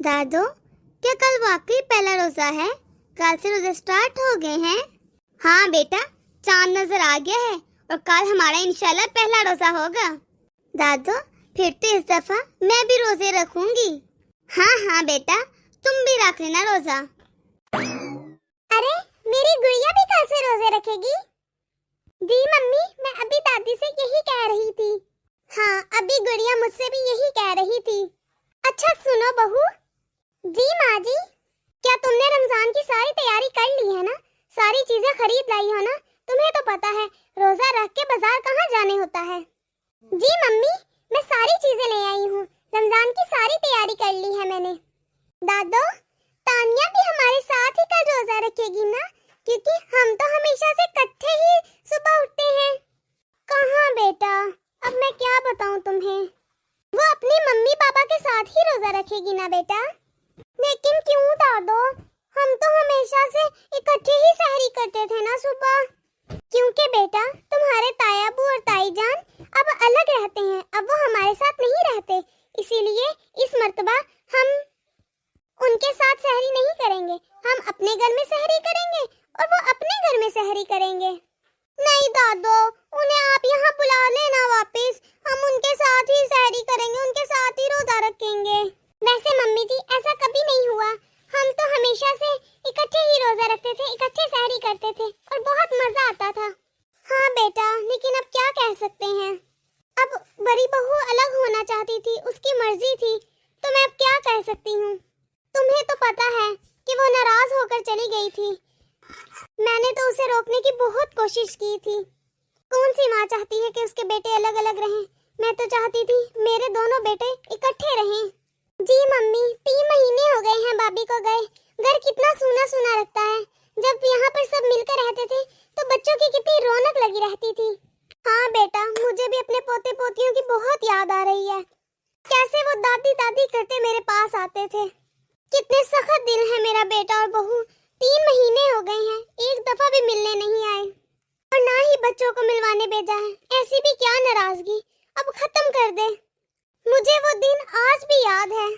दादो, क्या कल वाकई पहला रोजा है? कल से रोजे स्टार्ट हो गए हैं? हाँ बेटा, चांद नजर आ गया है और कल हमारा इंशाल्लाह पहला रोजा होगा। दादो, फिर तो इस दफा मैं भी रोजे रखूंगी। हाँ हाँ बेटा, तुम भी रख लेना रोजा। अरे, मेरी गुड़िया भी कल से रोजे रखेगी? जी मम्मी, मैं अभी दादी से यही कह रही थी। हाँ, अभी गुड़िया मुझसे भी यही कह रही थी। अच्छा सुनो बहू। जी माँ जी, क्या तुमने रमजान की सारी तैयारी कर ली है ना? सारी चीजें खरीद लाई हो ना? तुम्हें तो पता है रोजा रख के बाजार कहाँ जाने होता है। जी मम्मी, मैं सारी चीजें ले आई हूँ। रमजान की सारी तैयारी कर ली है मैंने। दादो, तानिया भी हमारे साथ ही कल रोजा रखेगी ना? क्योंकि हम तो हमेशा से इकट्ठे ही सुबह उठते हैं। कहाँ बेटा, अब मैं क्या बताऊँ तुम्हें। वो अपनी मम्मी पापा के साथ ही रोजा रखेगी ना बेटा। लेकिन क्यों दादो, हम तो हमेशा से इकट्ठे ही सहरी करते थे ना सुबह। क्योंकि बेटा तुम्हारे तायाबू और ताईजान अब अलग रहते हैं, अब वो हमारे साथ नहीं रहते, इसीलिए इस मर्तबा हम उनके साथ सहरी नहीं करेंगे। हम अपने घर में सहरी करेंगे और वो अपने घर में सहरी करेंगे। नहीं दादो, उन्हें आप यहाँ बुला लेना वापस, हम उनके साथ ही सहरी करेंगे, उनके साथ ही रोजा रखेंगे। वैसे मम्मी जी, ऐसा कभी नहीं हुआ। हम तो हमेशा से इकट्ठे ही रोजा रखते थे, इकट्ठे सहरी करते थे और बहुत मजा आता था। हाँ बेटा, लेकिन अब क्या कह सकते हैं। अब बड़ी बहू अलग होना चाहती थी, उसकी मर्जी थी, तो मैं अब क्या कह सकती हूँ। तुम्हें तो पता है कि वो नाराज होकर चली गई थी। मैंने तो उसे रोकने की बहुत कोशिश की थी। कौन सी माँ चाहती है कि उसके बेटे अलग अलग रहें। मैं तो चाहती थी मेरे दोनों बेटे इकट्ठे रहें। जी मम्मी, 3 महीने हो गए हैं भाभी को गए। घर कितना सूना सूना लगता है। जब यहाँ पर सब मिलकर रहते थे तो बच्चों की कितनी रौनक लगी रहती थी। हाँ बेटा, मुझे भी अपने पोते पोतियों की बहुत याद आ रही है। कैसे वो दादी दादी करते मेरे पास आते थे। कितने सख्त दिल है मेरा बेटा और बहू। 3 महीने हो गए हैं, एक दफा भी मिलने नहीं आए और ना ही बच्चों को मिलवाने भेजा है। ऐसी भी क्या नाराजगी, अब खत्म कर दे। मुझे वो दिन आज भी याद है।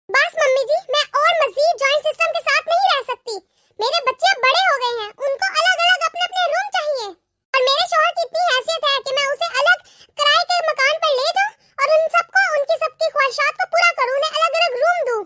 बस मम्मी जी, मैं और मजीद जॉइंट सिस्टम के साथ नहीं रह सकती। मेरे बच्चे अब बड़े हो गए हैं, उनको अलग अलग अपने अपने रूम चाहिए। और मेरे शौहर की इतनी हैसियत है कि मैं उसे अलग किराए के मकान पर ले जाऊं और उन सबको उनकी सबकी ख्वाहिशात को पूरा करूं, उन्हें अलग अलग रूम दूं।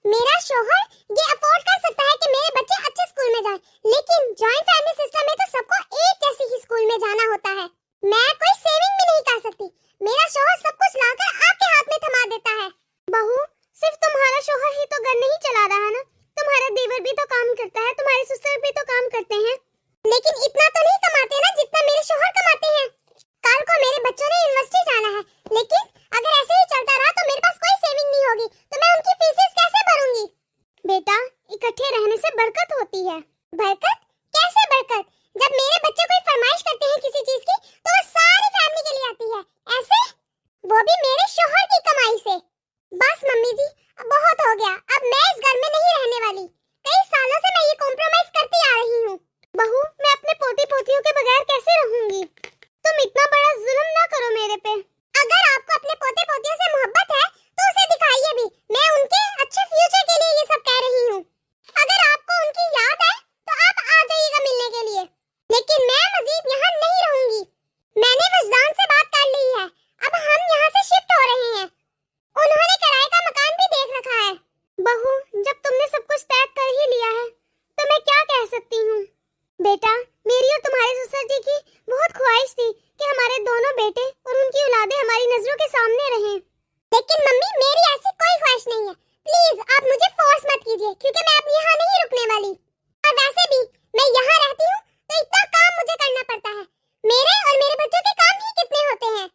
मेरा शौहर ये अफोर्ड कर सकता है कि मेरे बच्चे अच्छे स्कूल में जाएं, लेकिन जॉइंट फैमिली सिस्टम में तो सबको एक जैसे ही स्कूल में जाना होता है। मैं कोई सेविंग भी नहीं कर सकती। मेरा शौहर सब कुछ लाकर आपके हाथ में थमा देता है। बहू, सिर्फ तुम्हारा शौहर ही तो घर नहीं चला रहा ना, तुम्हारा देवर भी तो काम करता है, तुम्हारे ससुर भी तो काम करते हैं। लेकिन इतना तो नहीं कमाते ना जितना मेरे शौहर कमाते हैं। कल को मेरे बच्चों ने यूनिवर्सिटी जाना है, लेकिन अगर ऐसे ही चलता रहा तो मेरे पास कोई सेविंग नहीं होगी, तो मैं उनकी फीसेस कैसे भरूंगी। बेटा, इकट्ठे रहने से बरकत होती है। बरकत? कैसे बरकत? जब मेरे बच्चे कोई फरमाइश करते हैं किसी चीज की तो वो सारी फैमिली के लिए आती है। ऐसे, वो भी मेरे शौहर की कमाई से। बस मम्मी जी, अब बहुत हो गया, अब मैं इस घर में नहीं रहने वाली। कई सालों से मैं ये कॉम्प्रोमाइज करती आ रही हूँ। बहू, मैं अपने पोती पोतियों के बगैर कैसे रहूंगी। तुम इतना बड़ा जुल्म ना करो मेरे पे। अगर आपको अपने पोते पोतियों से मोहब्बत है तो उसे दिखाइए भी। मैं उनके अच्छे फ्यूचर के लिए ये सब कह रही हूँ। अगर आपको उनकी याद है तो आप आ जाइएगा मिलने के लिए, लेकिन मैं मजीद यहाँ नहीं रहूंगी। मैंने वजदान से बात कर ली है, अब हम यहाँ से शिफ्ट हो रहे हैं। उन्होंने किराए का मकान भी देख रखा है। बहू, जब तुमने सब कुछ तय कर ही लिया है तो मैं क्या कह सकती हूँ। बेटा, मेरी और तुम्हारे ससुर जी की बहुत ख्वाहिश थी कि हमारे दोनों बेटे और उनकी औलादें हमारी नजरों के सामने रहें। लेकिन मम्मी, मेरी ऐसी कोई ख्वाहिश नहीं है। प्लीज आप मुझे फोर्स मत कीजिए, क्योंकि मैं अब यहाँ नहीं रुकने वाली। और वैसे भी मैं यहाँ रहती हूँ तो इतना काम मुझे करना पड़ता है। मेरे और मेरे बच्चों के काम ही कितने होते हैं।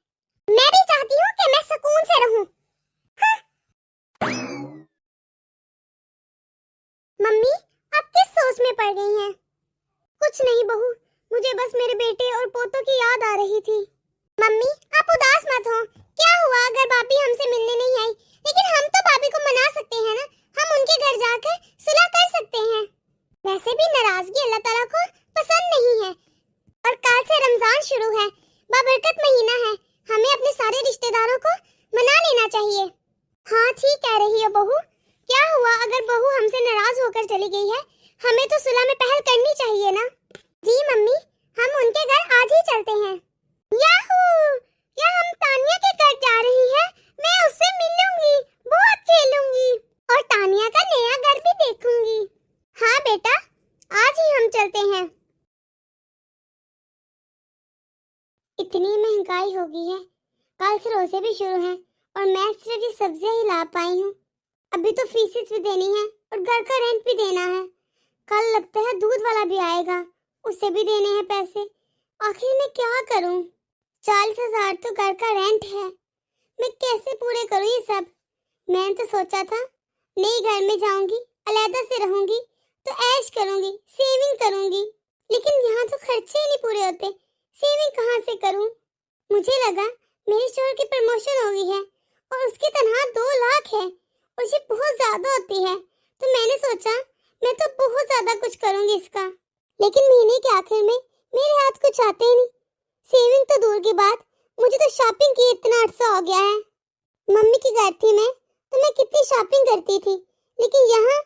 मैं भी चाहती हूँ कि मैं सुकून से रहूँ। हाँ। मम्मी, आप किस सोच में पड़ गई हैं? कुछ नहीं बहू, मुझे बस मेरे बेटे और पोतों की याद आ रही थी। मम्मी, आप उदास मत हो। क्या हुआ अगर भाभी हमसे मिलने नहीं आई? लेकिन हम तो भाभी को मना सकते हैं ना, हम उनके घर जाकर सुलह कर सकते हैं। वैसे भी नाराजगी अल्लाह ताला को पसंद नहीं है और कल से रमजान शुरू है, बाबरकत महीना है, हमें अपने सारे रिश्तेदारों को मना लेना चाहिए। हाँ ठीक कह रही हो बहू। क्या हुआ अगर बहू हमसे नाराज होकर चली गई है? हमें तो सुलह में पहल करनी चाहिए ना। जी मम्मी, हम उनके घर आज ही चलते हैं। याहू! क्या हम तानिया के घर जा रही हैं? मैं उससे मिलूंगी, बहुत खेलूंगी और तानिया का नया घर भी देखूंगी। हाँ बेटा, आज ही हम चलते हैं। इतनी महंगाई हो गई है, कल से रोजे भी शुरू हैं और मैं सिर्फ ये सब्जियां ही ला पाई हूँ। अभी तो फीसेस भी देनी है और घर का रेंट भी देना है। कल लगता है दूध वाला भी आएगा, उसे भी देने हैं पैसे। आखिर मैं क्या करूँ? 40,000 तो घर का रेंट है, मैं कैसे पूरे करूँ ये सब? मैंने तो सोचा था नई घर में जाऊंगी, अलग से रहूंगी तो ऐश करूंगी, सेविंग करूंगी, लेकिन यहाँ तो खर्चे ही नहीं पूरे होते। सेविंग कहाँ से करूं? मुझे लगा मेरे शोहर की प्रमोशन हो गई है और उसकी तनख्वाह 2 लाख है और ये बहुत ज्यादा होती है, तो मैंने सोचा मैं तो बहुत ज्यादा कुछ करूंगी इसका। लेकिन महीने के आखिर में मेरे हाथ कुछ आते ही नहीं। सेविंग तो दूर की बात, मुझे तो शॉपिंग की इतना अरसा हो गया है। मम्मी के घर थी मैं तो मैं कितनी शॉपिंग करती थी, लेकिन यहाँ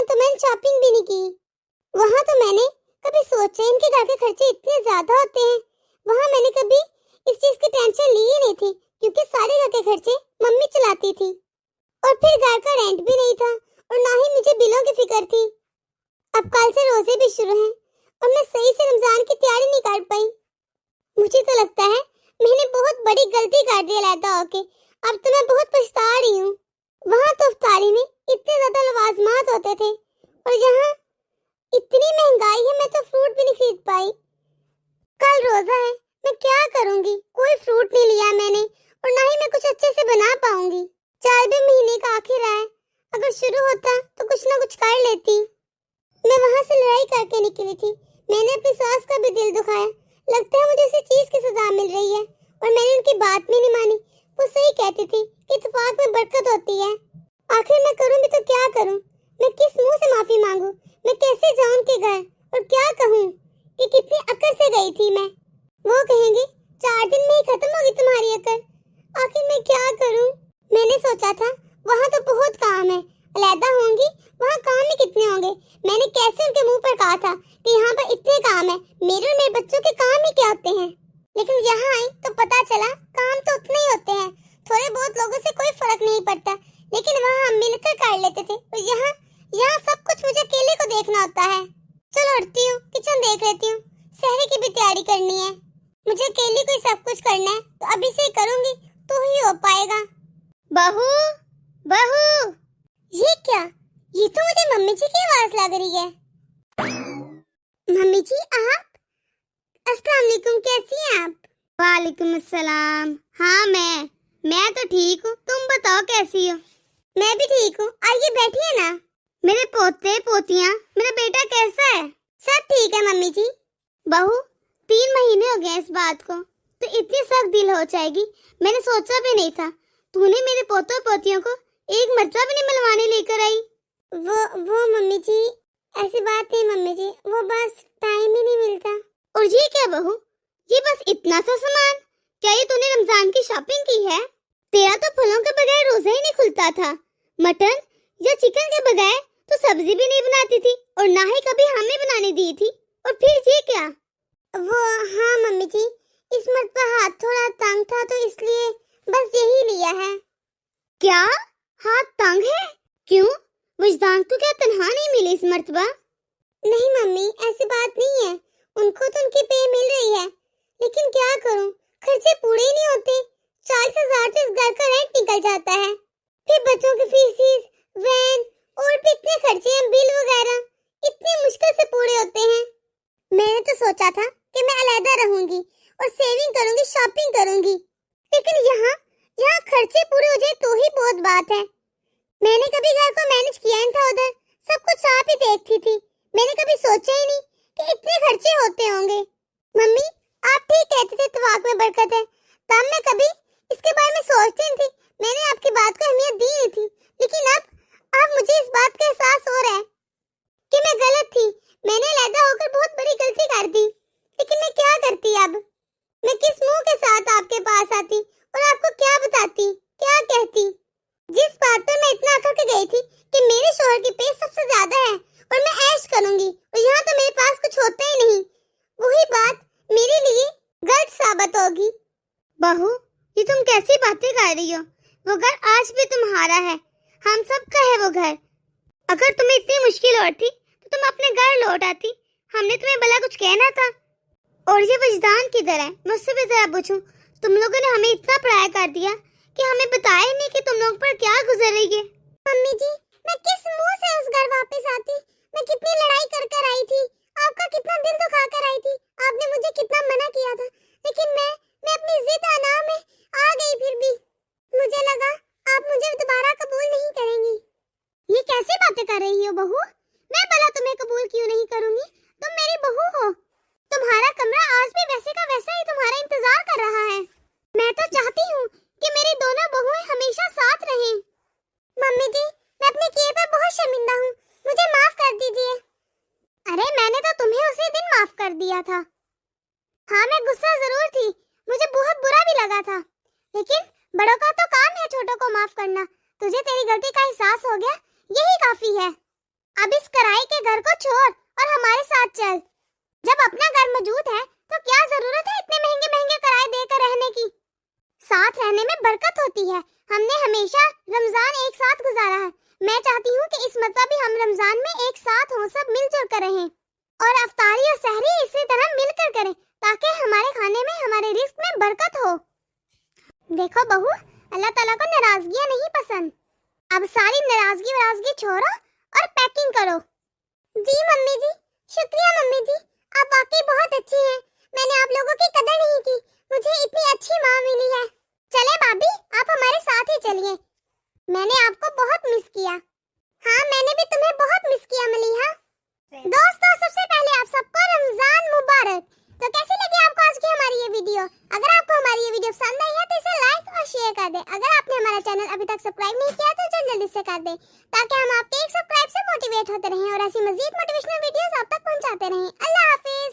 तो मैंने शॉपिंग भी नहीं की। वहाँ तो मैंने कभी सोचा इनके घर के खर्चे इतने ज्यादा होते हैं। वहाँ मैंने कभी इस चीज की टेंशन ली ही नहीं थी, क्योंकि सारे घर के खर्चे मम्मी चलाती थी और फिर घर का रेंट भी नहीं था और ना ही मुझे बिलों की फिक्र थी। अब कल से रोजे भी शुरू हैं और मैं सही से रमजान की तैयारी नहीं कर पाई। मुझे तो लगता है मैंने बहुत बड़ी गलती कर दी अलहदा होके। अब तो मैं बहुत पछता रही हूँ। वहाँ तो इफ्तारी में इतने ज्यादा लवाजमात होते थे और यहाँ इतनी महंगाई है, मैं तो फ्रूट भी नहीं खरीद पाई। कल रोजा है, मैं क्या करूँगी? कोई फ्रूट नहीं लिया मैंने और ना ही मैं कुछ अच्छे से बना पाऊंगी। 4वें महीने का आखिर है, अगर शुरू होता तो कुछ ना कुछ कर लेती। मैं वहाँ से लड़ाई करके निकली थी, मैंने अपनी सास का भी दिल दुखाया। लगता है मुझे उसी चीज की सजा मिल रही है और मैंने उनकी बात भी नहीं मानी। वो सही कहती थी कि इत्तेफाक में बरकत होती है। आखिर मैं करूँ भी तो क्या करूँ? मैं किस मुंह से माफी मांगू? मैं कैसे जाऊं उनके घर और क्या कहूँ कि कितनी अकड़ से गई थी मैं? वो कहेंगे 4 दिन में ही खत्म होगी तुम्हारी अकड़। आखिर मैं क्या करूँ? मैंने सोचा था वहाँ तो बहुत काम है, अलहदा होंगी वहाँ काम ही कितने होंगे। मैंने कैसे उनके मुंह पर कहा था कि यहाँ पर इतने काम है, मेरे और मेरे बच्चों के काम ही क्या होते हैं। लेकिन यहाँ आई तो पता चला काम तो उतने ही होते हैं, थोड़े बहुत लोगों से कोई फर्क नहीं पड़ता। लेकिन वहाँ हम मिलकर कर लेते थे और यहाँ सब कुछ मुझे अकेले को देखना होता है। चलो उठती हूँ, किचन देख लेती हूँ, सहरी की भी तैयारी करनी है। मुझे अकेली को सब कुछ करना है तो अभी से ही करूँगी तो ही हो पाएगा। बहू, बहू, ये क्या? ये तो मुझे मम्मी जी की आवाज लग रही है। मम्मी जी आप? अस्सलाम वालेकुम, कैसी हैं आप? वालेकुम अस्सलाम। हाँ मैं तो ठीक हूँ, तुम बताओ कैसी हो? मैं भी ठीक हूँ, आइए बैठिए ना। मेरे पोते पोतियाँ, मेरा बेटा कैसा है? सब ठीक है मम्मी जी। बहू 3 महीने हो गए इस बात को, तो इतनी सख्त दिल हो जाएगी मैंने सोचा भी नहीं था। तूने मेरे पोतों पोतियों को एक मर्तबा भी नहीं मिलवाने लेकर आई। वो मम्मी जी, ऐसी बात नहीं मम्मी जी, वो बस टाइम ही नहीं मिलता। और ये क्या बहू, ये बस इतना सा सामान? क्या ये तूने रमजान की शॉपिंग की है? तेरा तो फलों के बगैर रोजा ही नहीं खुलता था। मटन या चिकन के बगैर तो सब्जी भी नहीं बनाती थी और ना ही कभी हमें बनाने दी थी। और फिर ये क्या? वो हाँ मम्मी जी, इस मर्तबा हाथ थोड़ा तंग था तो इसलिए बस यही लिया है। क्या हाथ तंग है? क्यों, विजदान को क्या तनख्वाह नहीं मिली इस मर्तबा? नहीं मम्मी, ऐसी बात नहीं है, उनको तो उनकी पे मिल रही है, लेकिन क्या करूं, खर्चे पूरे ही नहीं होते। 40,000 से इस घर का रेंट निकल जाता है, फिर बच्चों की फीस, वैन और भी इतने खर्चे हैं, बिल वगैरह इतनी मुश्किल से पूरे होते हैं। मैंने तो सोचा था कि मैं अलहदा रहूंगी और सेविंग करूंगी, शॉपिंग करूंगी, लेकिन यहाँ खर्चे पूरे हो जाए तो ही बहुत बात है। मैंने कभी घर को मैनेज किया नहीं था, उधर सब कुछ आप ही देखती थी। मैंने कभी सोचा ही नहीं कि इतने खर्चे होते होंगे। मम्मी आप ठीक कहते थे इत्तेफाक में बरकत है, तब मैं कभी इसके बारे में सोचती नहीं थी। मैंने आपकी बात को अहमियत दी नहीं थी, लेकिन अब मुझे इस बात का एहसास हो रहा है कि मैं गलत थी। मैंने अलहदा होकर बहुत बड़ी गलती कर दी, लेकिन मैं क्या करती अब? मैं किस मुंह के साथ आपके पास आती और आपको क्या बताती, क्या कहती? जिस बात पर मैं इतना अकड़ के गई थी कि मेरे शोहर की पे सबसे ज्यादा है और मैं ऐश करूंगी और यहाँ तो मेरे पास कुछ होता ही नहीं, वही बात मेरे लिए गलत साबित होगी। बहू, ये तुम कैसी बातें कर रही हो? वो घर आज भी तुम्हारा है, हम सबका है वो घर। अगर तुम्हें इतनी मुश्किल और थी तो तुम अपने घर लौट आती, हमने तुम्हें भला कुछ कहना था? और ये वजदान किधर है? मुझसे भी जरा पूछूं, तुम लोगों ने हमें इतना पराया कर दिया कि हमें बताया नहीं कि तुम लोग पर क्या गुजर रही है। मम्मी जी, मैं किस मुंह से उस घर वापस आती? मैं कितनी लड़ाई कर कर आई थी, आपका कितना दिल दुखा कर आई थी, आपने मुझे कितना मना किया था, लेकिन मैं अपनी जिद अना में आ गई। फिर भी मुझे लगा आप मुझे दोबारा कबूल नहीं करेंगी। ये कैसी बातें कर रही हो बहू? मैं भला तुम्हें कबूल क्यों नहीं करूंगी? तुम मेरी बहू हो। तुम्हारा कमरा आज भी वैसे का वैसा ही तुम्हारा इंतजार कर रहा है। मैं तो चाहती हूँ कि मेरी दोनों बहुएं हमेशा साथ रहें। मम्मी जी, मैं अपने किए पर बहुत शर्मिंदा हूँ, मुझे माफ कर दीजिए। अरे मैंने तो तुम्हें उसी दिन माफ कर दिया था। हाँ, मैं गुस्सा जरूर थी, मुझे बहुत बुरा भी लगा था, लेकिन बड़ों का तो काम है छोटों को माफ करना। तुझे तेरी गलती का एहसास हो गया, यही काफी है। अब इस किराए के घर को छोड़ और हमारे साथ चल। जब अपना घर मौजूद है तो क्या जरूरत है इतने महंगे महंगे किराए देकर रहने की? साथ रहने में बरकत होती है। हमने हमेशा रमजान एक साथ गुजारा है, मैं चाहती हूँ कि इस मरतबा भी हम रमजान में एक साथ हों, सब मिलजुल कर रहें और अफ्तारी और सहरी इसी तरह मिलकर करें ताकि हमारे खाने में, हमारे रिस्क में बरकत हो। देखो बहू, अल्लाह ताला को नाराजगियां नहीं पसंद। अब सारी नाराजगी छोड़ो और पैकिंग करो। जी मम्मी जी, शुक्रिया मम्मी जी, आप वाकई बहुत अच्छी हैं। मैंने आप लोगों की कदर नहीं की, मुझे इतनी अच्छी माँ मिली है। चले भाभी, आप हमारे साथ ही चलिए। मैंने आपको बहुत मिस किया। हाँ, मैंने भी तुम्हें बहुत मिस किया मलीहा। दोस्तों, सबसे पहले आप सबको रमजान मुबारक। तो कैसी लगी आपको आज की हमारी ये वीडियो? अगर आपको हमारी ये वीडियो पसंद आई है तो इसे लाइक और शेयर कर दें। अगर आपने हमारा चैनल अभी तक सब्सक्राइब नहीं किया तो जल्दी से कर दें ताकि हम आपके एक सब्सक्राइब से मोटिवेट होते रहें और ऐसी मजीद मोटिवेशनल वीडियोस आप तक पहुंचाते रहें। अल्लाह हाफिज।